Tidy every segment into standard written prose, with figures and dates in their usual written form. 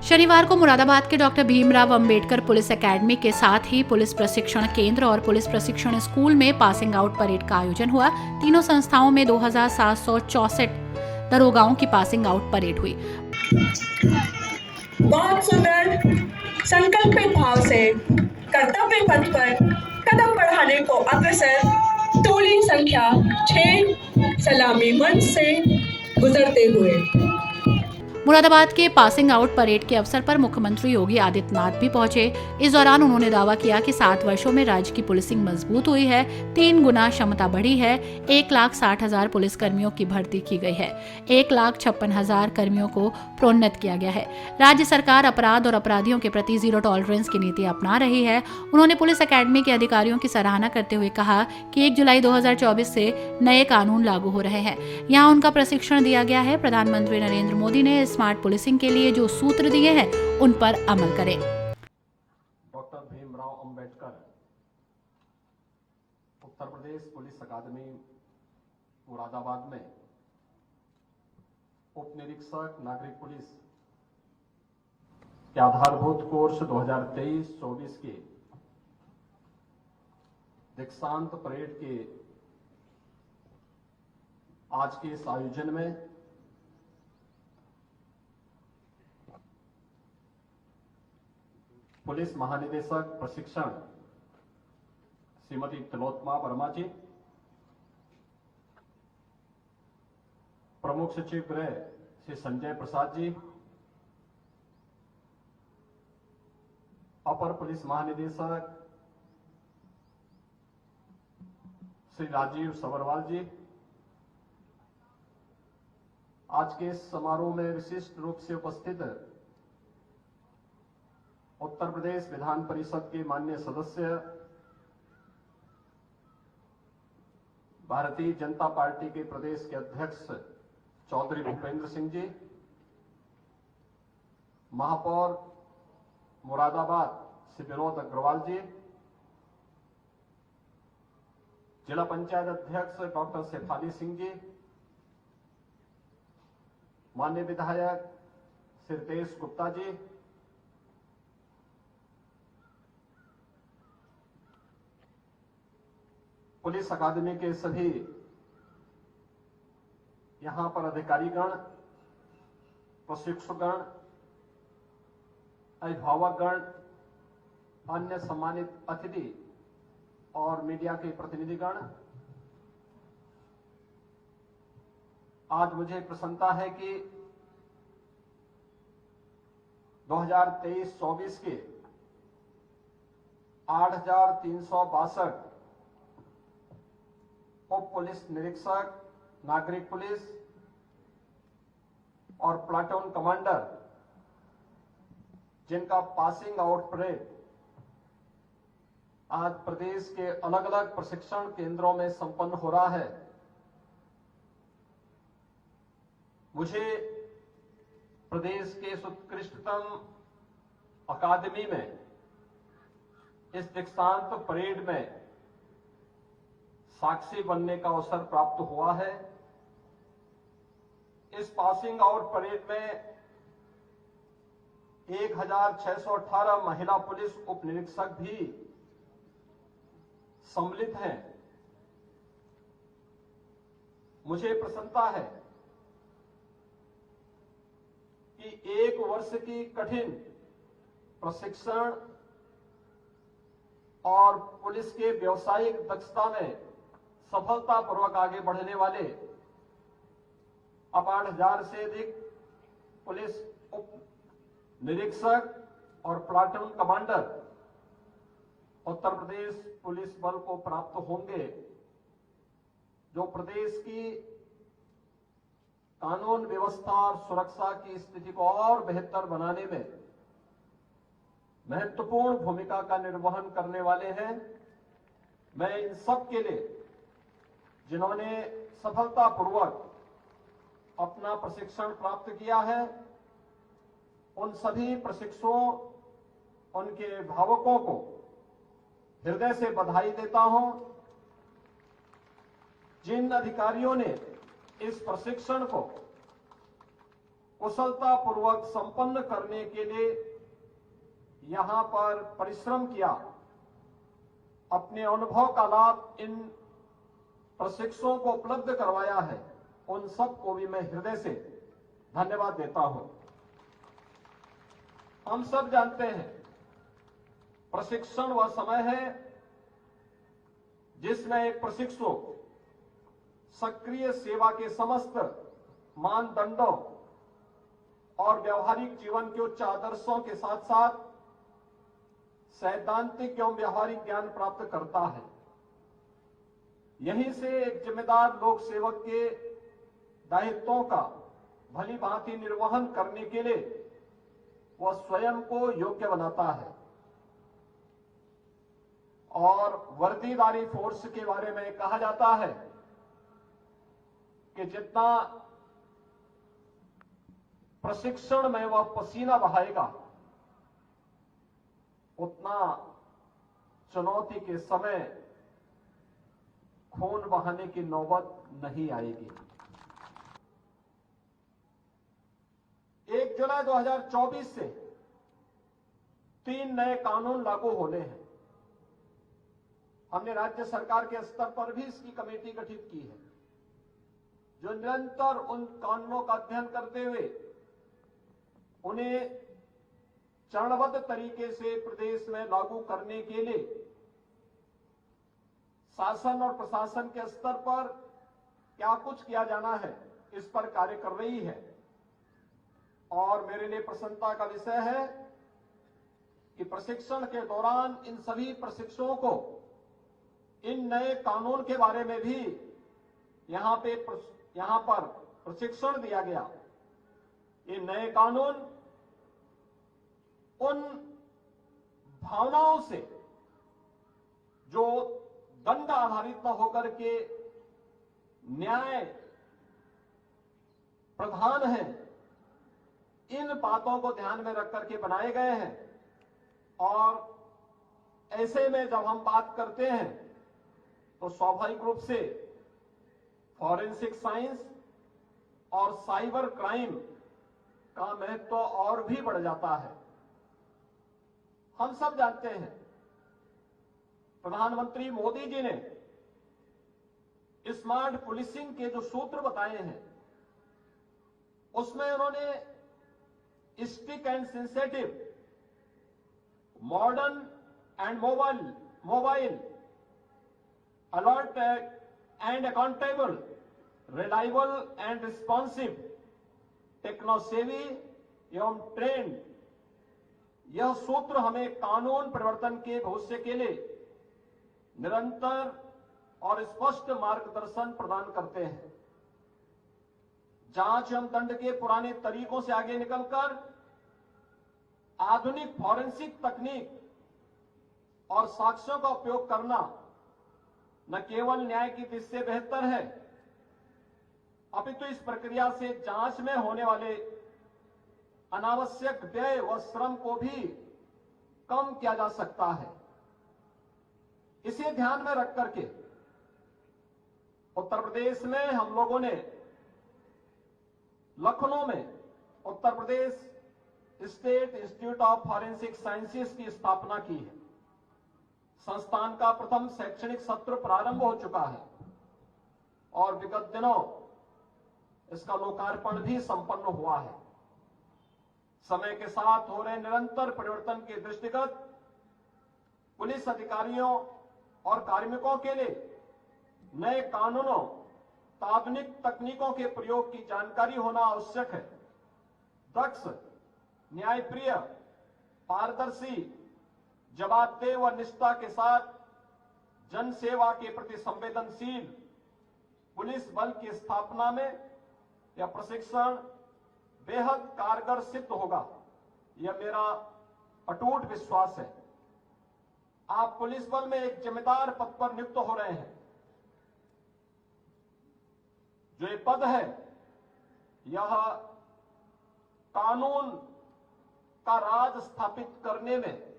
शनिवार को मुरादाबाद के doctor Bhimrao Ambedkar police academy के साथ ही पुलिस प्रशिक्षण केंद्र और पुलिस प्रशिक्षण स्कूल में पासिंग आउट परेड का आयोजन हुआ। तीनों संस्थाओं में 2764 दरोगाओं की पासिंग आउट परेड हुई। बहुत सुंदर संकल्पित भाव से कर्तव्य पथ पर कदम बढ़ाने को अग्रसर टोली संख्या 6 सलामी मंच से गुजरते हुए मुरादाबाद के पासिंग आउट परेड के अवसर पर मुख्यमंत्री योगी आदित्यनाथ भी पहुंचे। इस दौरान उन्होंने दावा किया कि 7 वर्षों में राज्य की पुलिसिंग मजबूत हुई है, 3 गुना क्षमता बढ़ी है, 1,60,000 पुलिस कर्मियों की भर्ती की गई है, 1,56,000 कर्मियों को प्रोन्नत किया गया है। राज्य सरकार अपराध और अपराधियों के प्रति जीरो टॉलरेंस की नीति अपना रही है। उन्होंने पुलिस अकेडमी के अधिकारियों की सराहना करते हुए कहा कि 1 जुलाई 2024 से नए कानून लागू हो रहे हैं। यहाँ उनका प्रशिक्षण दिया गया है। प्रधानमंत्री नरेंद्र मोदी ने स्मार्ट पुलिसिंग के लिए जो सूत्र दिए हैं उन पर अमल करें। डॉक्टर भीमराव अंबेडकर उत्तर प्रदेश पुलिस अकादमी मुरादाबाद में उप निरीक्षक नागरिक पुलिस के आधारभूत कोर्स 2023-24 के दीक्षांत परेड के आज के इस आयोजन में पुलिस महानिदेशक प्रशिक्षण श्रीमती तिलोत्तमा वर्मा जी, प्रमुख सचिव गृह श्री संजय प्रसाद जी, अपर पुलिस महानिदेशक श्री राजीव सबरवाल जी, आज के इस समारोह में विशिष्ट रूप से उपस्थित उत्तर प्रदेश विधान परिषद के माननीय सदस्य, भारतीय जनता पार्टी के प्रदेश के अध्यक्ष चौधरी भूपेंद्र सिंह जी, महापौर मुरादाबाद श्री विनोद अग्रवाल जी, जिला पंचायत अध्यक्ष डॉक्टर शेफाली सिंह जी, माननीय विधायक श्री रितेश गुप्ता जी, पुलिस अकादमी के सभी यहां पर अधिकारीगण, प्रशिक्षुगण, अभिभावकगण, अन्य सम्मानित अतिथि और मीडिया के प्रतिनिधिगण, आज मुझे प्रसन्नता है कि 2023-24 के 8,362 उप पुलिस निरीक्षक, नागरिक पुलिस और प्लाटून कमांडर जिनका पासिंग आउट परेड आज प्रदेश के अलग अलग प्रशिक्षण केंद्रों में संपन्न हो रहा है। मुझे प्रदेश के उत्कृष्टतम अकादमी में इस दीक्षांत परेड में साक्षी बनने का अवसर प्राप्त हुआ है। इस पासिंग आउट परेड में 1,618 महिला पुलिस उप निरीक्षक भी सम्मिलित हैं। मुझे प्रसन्नता है कि 1 वर्ष की कठिन प्रशिक्षण और पुलिस के व्यावसायिक दक्षता में सफलतापूर्वक आगे बढ़ने वाले अब 8,000 से अधिक पुलिस उप निरीक्षक और platoon commander Uttar Pradesh police बल को प्राप्त होंगे, जो प्रदेश की कानून व्यवस्था और सुरक्षा की स्थिति को और बेहतर बनाने में महत्वपूर्ण भूमिका का निर्वहन करने वाले हैं। मैं इन सब के लिए जिन्होंने सफलतापूर्वक अपना प्रशिक्षण प्राप्त किया है, उन सभी प्रशिक्षुओं, उनके अभिभावकों को हृदय से बधाई देता हूं। जिन अधिकारियों ने इस प्रशिक्षण को कुशलतापूर्वक संपन्न करने के लिए यहां पर परिश्रम किया। अपने अनुभव का लाभ इन प्रशिक्षुओं को उपलब्ध करवाया है, उन सबको भी मैं हृदय से धन्यवाद देता हूं। हम सब जानते हैं प्रशिक्षण वह समय है जिसमें एक प्रशिक्षु सक्रिय सेवा के समस्त मानदंडों और व्यवहारिक जीवन के उच्च आदर्शों के साथ साथ सैद्धांतिक एवं व्यवहारिक ज्ञान प्राप्त करता है। यहीं से एक जिम्मेदार लोक सेवक के दायित्वों का भली भांति निर्वहन करने के लिए वह स्वयं को योग्य बनाता है। और वर्दीधारी फोर्स के बारे में कहा जाता है कि जितना प्रशिक्षण में वह पसीना बहाएगा उतना चुनौती के समय खून बहाने की नौबत नहीं आएगी। 1 जुलाई 2024 से 3 नए कानून लागू होने हैं। हमने राज्य सरकार के स्तर पर भी इसकी कमेटी गठित की है, जो निरंतर उन कानूनों का अध्ययन करते हुए उन्हें चरणबद्ध तरीके से प्रदेश में लागू करने के लिए शासन और प्रशासन के स्तर पर क्या कुछ किया जाना है, इस पर कार्य कर रही है। और मेरे लिए प्रसन्नता का विषय है कि प्रशिक्षण के दौरान इन सभी प्रशिक्षुओं को इन नए कानून के बारे में भी यहां पर प्रशिक्षण दिया गया। ये नए कानून उन भावनाओं से जो दंड आधारित न होकर के न्याय प्रधान है, इन बातों को ध्यान में रख करके बनाए गए हैं। और ऐसे में जब हम बात करते हैं तो स्वाभाविक रूप से फॉरेंसिक साइंस और साइबर क्राइम का महत्व और भी बढ़ जाता है। हम सब जानते हैं प्रधानमंत्री मोदी जी ने स्मार्ट पुलिसिंग के जो सूत्र बताए हैं उसमें उन्होंने strict and sensitive, modern and mobile, alert and accountable, reliable and responsive, techno savvy एवं ट्रेंड, यह सूत्र हमें कानून परिवर्तन के भविष्य के लिए निरंतर और स्पष्ट मार्गदर्शन प्रदान करते हैं। जांच एवं दंड के पुराने तरीकों से आगे निकलकर आधुनिक फॉरेंसिक तकनीक और साक्ष्यों का उपयोग करना न केवल न्याय की दृष्टि से बेहतर है, अपितु इस प्रक्रिया से जांच में होने वाले अनावश्यक व्यय व श्रम को भी कम किया जा सकता है। इसे ध्यान में रख करके उत्तर प्रदेश में हम लोगों ने लखनऊ में Uttar Pradesh state institute of forensic sciences की स्थापना की है। संस्थान का प्रथम शैक्षणिक सत्र प्रारंभ हो चुका है और विगत दिनों इसका लोकार्पण भी संपन्न हुआ है। समय के साथ हो रहे निरंतर परिवर्तन के दृष्टिगत पुलिस अधिकारियों और कार्मिकों के लिए नए कानूनों, आधुनिक तकनीकों के प्रयोग की जानकारी होना आवश्यक है। दक्ष, न्यायप्रिय, पारदर्शी, जवाबदेह व निष्ठा के साथ जन सेवा के प्रति संवेदनशील पुलिस बल की स्थापना में यह प्रशिक्षण बेहद कारगर सिद्ध होगा, यह मेरा अटूट विश्वास है। आप पुलिस बल में एक जिम्मेदार पद पर नियुक्त हो रहे हैं। जो ये पद है यह कानून का राज स्थापित करने में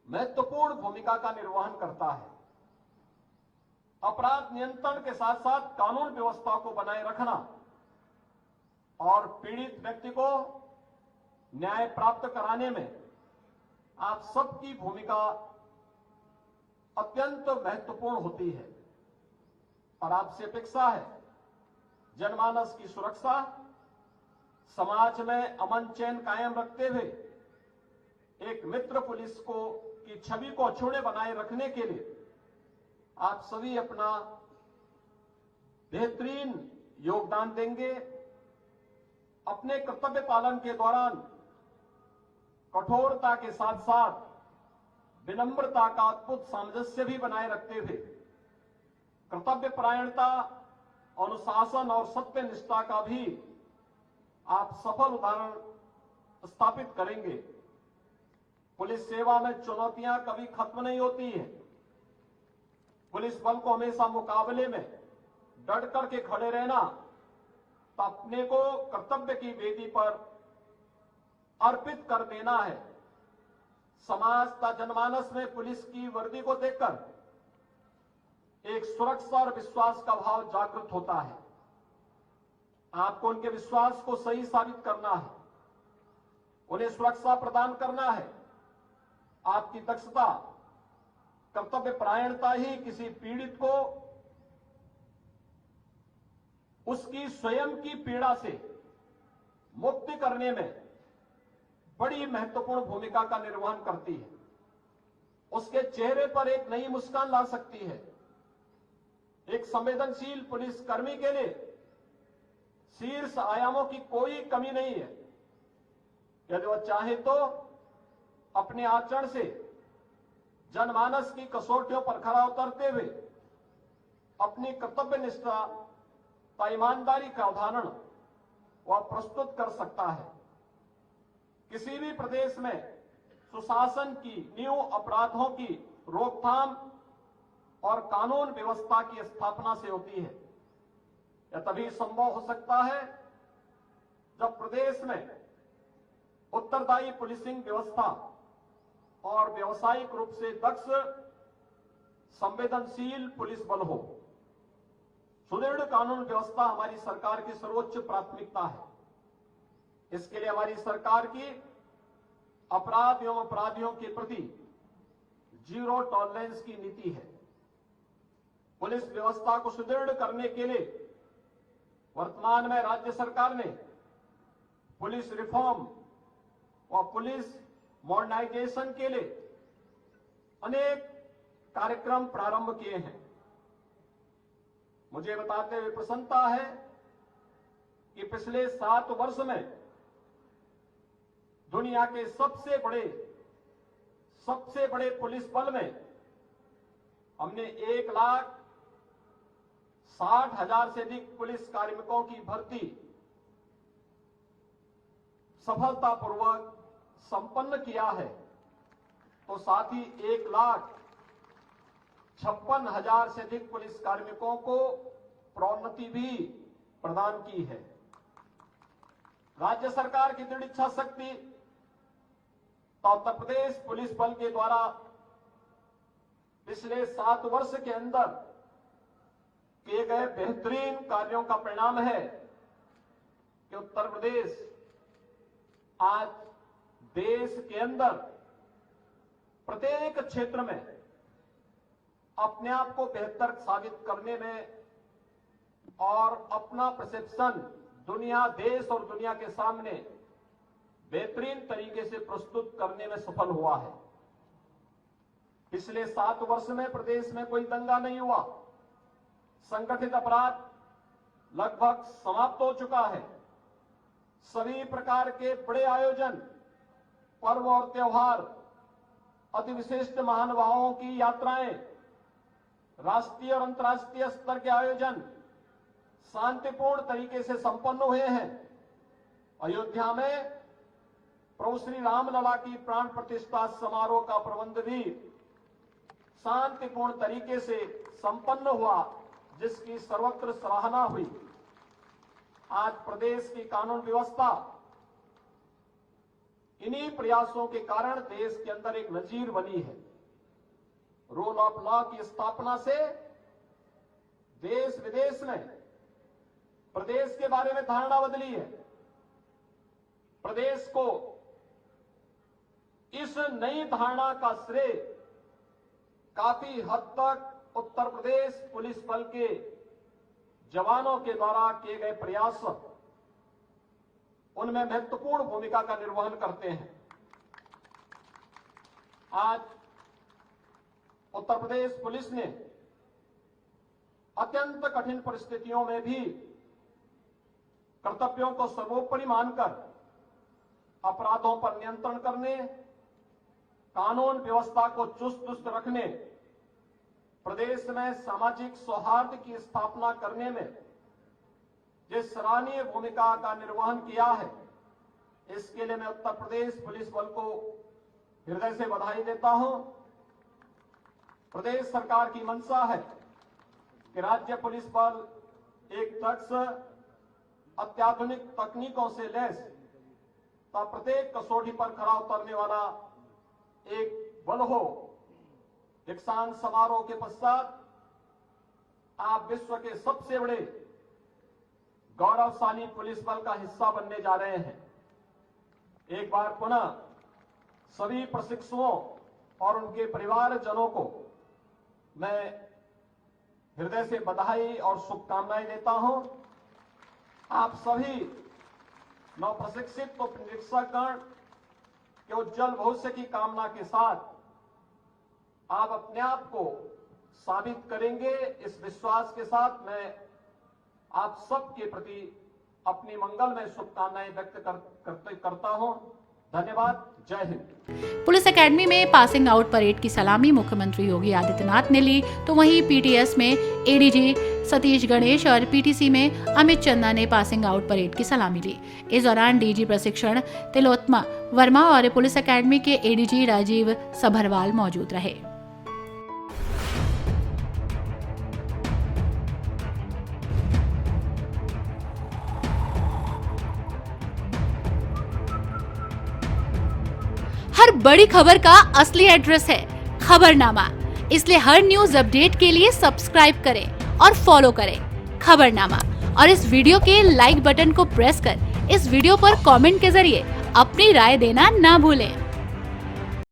महत्वपूर्ण भूमिका का निर्वहन करता है। अपराध नियंत्रण के साथ साथ कानून व्यवस्था को बनाए रखना और पीड़ित व्यक्ति को न्याय प्राप्त कराने में आप सबकी भूमिका अत्यंत महत्वपूर्ण होती है और आपसे अपेक्षा है जनमानस की सुरक्षा, समाज में अमन चैन कायम रखते हुए एक मित्र पुलिस को की छवि को अछूते बनाए रखने के लिए आप सभी अपना बेहतरीन योगदान देंगे। अपने कर्तव्य पालन के दौरान कठोरता के साथ साथ विनम्रता का अद्भुत सामंजस्य भी बनाए रखते हुए कर्तव्य परायणता, अनुशासन और सत्य निष्ठा का भी आप सफल उदाहरण स्थापित करेंगे। पुलिस सेवा में चुनौतियां कभी खत्म नहीं होती है। पुलिस बल को हमेशा मुकाबले में डट करके खड़े रहना, तो अपने को कर्तव्य की वेदी पर अर्पित कर देना है। समाज का जनमानस में पुलिस की वर्दी को देखकर एक सुरक्षा और विश्वास का भाव जागृत होता है। आपको उनके विश्वास को सही साबित करना है, उन्हें सुरक्षा प्रदान करना है। आपकी दक्षता, कर्तव्य परायणता ही किसी पीड़ित को उसकी स्वयं की पीड़ा से मुक्ति करने में बड़ी महत्वपूर्ण भूमिका का निर्वहन करती है। उसके चेहरे पर एक नई मुस्कान ला सकती है। एक संवेदनशील पुलिसकर्मी के लिए शीर्ष आयामों की कोई कमी नहीं है। यदि वह चाहे तो अपने आचरण से जनमानस की कसौटियों पर खरा उतरते हुए अपनी कर्तव्य निष्ठा का ईमानदारी का उदाहरण वह प्रस्तुत कर सकता है। किसी भी प्रदेश में सुशासन की नींव अपराधों की रोकथाम और कानून व्यवस्था की स्थापना से होती है। यह तभी संभव हो सकता है जब प्रदेश में उत्तरदायी पुलिसिंग व्यवस्था और व्यावसायिक रूप से दक्ष संवेदनशील पुलिस बल हो। सुदृढ़ कानून व्यवस्था हमारी सरकार की सर्वोच्च प्राथमिकता है। इसके लिए हमारी सरकार की अपराध एवं अपराधियों के प्रति जीरो टॉलरेंस की नीति है। पुलिस व्यवस्था को सुदृढ़ करने के लिए वर्तमान में राज्य सरकार ने पुलिस रिफॉर्म और पुलिस मॉडर्नाइजेशन के लिए अनेक कार्यक्रम प्रारंभ किए हैं। मुझे बताते हुए प्रसन्नता है कि पिछले 7 वर्ष में दुनिया के सबसे बड़े पुलिस बल में हमने 1,60,000 से अधिक पुलिस कार्मिकों की भर्ती सफलतापूर्वक संपन्न किया है। तो साथ ही 1,56,000 से अधिक पुलिस कार्मिकों को प्रोन्नति भी प्रदान की है। राज्य सरकार की दृढ़ इच्छा शक्ति तो उत्तर प्रदेश पुलिस बल के द्वारा पिछले 7 वर्ष के अंदर किए गए बेहतरीन कार्यों का परिणाम है कि उत्तर प्रदेश आज देश के अंदर प्रत्येक क्षेत्र में अपने आप को बेहतर साबित करने में और अपना परसेप्शन देश और दुनिया के सामने बेहतरीन तरीके से प्रस्तुत करने में सफल हुआ है। पिछले 7 वर्ष में प्रदेश में कोई दंगा नहीं हुआ। संगठित अपराध लगभग समाप्त हो चुका है। सभी प्रकार के बड़े आयोजन, पर्व और त्योहार, अति विशिष्ट महानुभावों की यात्राएं, राष्ट्रीय और अंतर्राष्ट्रीय स्तर के आयोजन शांतिपूर्ण तरीके से संपन्न हुए हैं। अयोध्या में प्रभु श्री रामलला की प्राण प्रतिष्ठा समारोह का प्रबंध भी शांतिपूर्ण तरीके से संपन्न हुआ, जिसकी सर्वत्र सराहना हुई। आज प्रदेश की कानून व्यवस्था इन्हीं प्रयासों के कारण देश के अंदर एक नजीर बनी है। रूल ऑफ लॉ की स्थापना से देश विदेश में प्रदेश के बारे में धारणा बदली है। प्रदेश को इस नई धारणा का श्रेय काफी हद तक उत्तर प्रदेश पुलिस बल के जवानों के द्वारा किए गए प्रयास उनमें महत्वपूर्ण भूमिका का निर्वहन करते हैं। आज उत्तर प्रदेश पुलिस ने अत्यंत कठिन परिस्थितियों में भी कर्तव्यों को सर्वोपरि मानकर अपराधों पर नियंत्रण करने, कानून व्यवस्था को चुस्त रखने, प्रदेश में सामाजिक सौहार्द की स्थापना करने में जिस सराहनीय भूमिका का निर्वहन किया है, इसके लिए मैं उत्तर प्रदेश पुलिस बल को हृदय से बधाई देता हूं। प्रदेश सरकार की मंशा है कि राज्य पुलिस बल एक दक्ष, अत्याधुनिक तकनीकों से लैस तथा प्रत्येक कसौटी पर खरा उतरने वाला एक बल हो। दीक्षांत समारोह के पश्चात आप विश्व के सबसे बड़े गौरवशाली पुलिस बल का हिस्सा बनने जा रहे हैं। एक बार पुनः सभी प्रशिक्षुओं और उनके परिवारजनों को मैं हृदय से बधाई और शुभकामनाएं देता हूं। आप सभी नवप्रशिक्षित निरीक्षकगण के उज्जवल भविष्य की कामना के साथ आप अपने आप को साबित करेंगे, इस विश्वास के साथ मैं आप सबके प्रति अपनी मंगलमय शुभकामनाएं व्यक्त करता हूं। धन्यवाद। जय हिंद। पुलिस एकेडमी में पासिंग आउट परेड की सलामी मुख्यमंत्री योगी आदित्यनाथ ने ली, तो वहीं पीटीएस में एडीजी सतीश गणेश और पीटीसी में अमित चंदा ने पासिंग आउट परेड की सलामी ली। इस दौरान डीजी प्रशिक्षण तिलोत्तमा वर्मा और पुलिस एकेडमी के एडीजी राजीव सभरवाल मौजूद रहे। हर बड़ी खबर का असली एड्रेस है खबरनामा, इसलिए हर न्यूज अपडेट के लिए सब्सक्राइब करें और फॉलो करें खबरनामा और इस वीडियो के लाइक बटन को प्रेस कर इस वीडियो पर कमेंट के जरिए अपनी राय देना ना भूलें।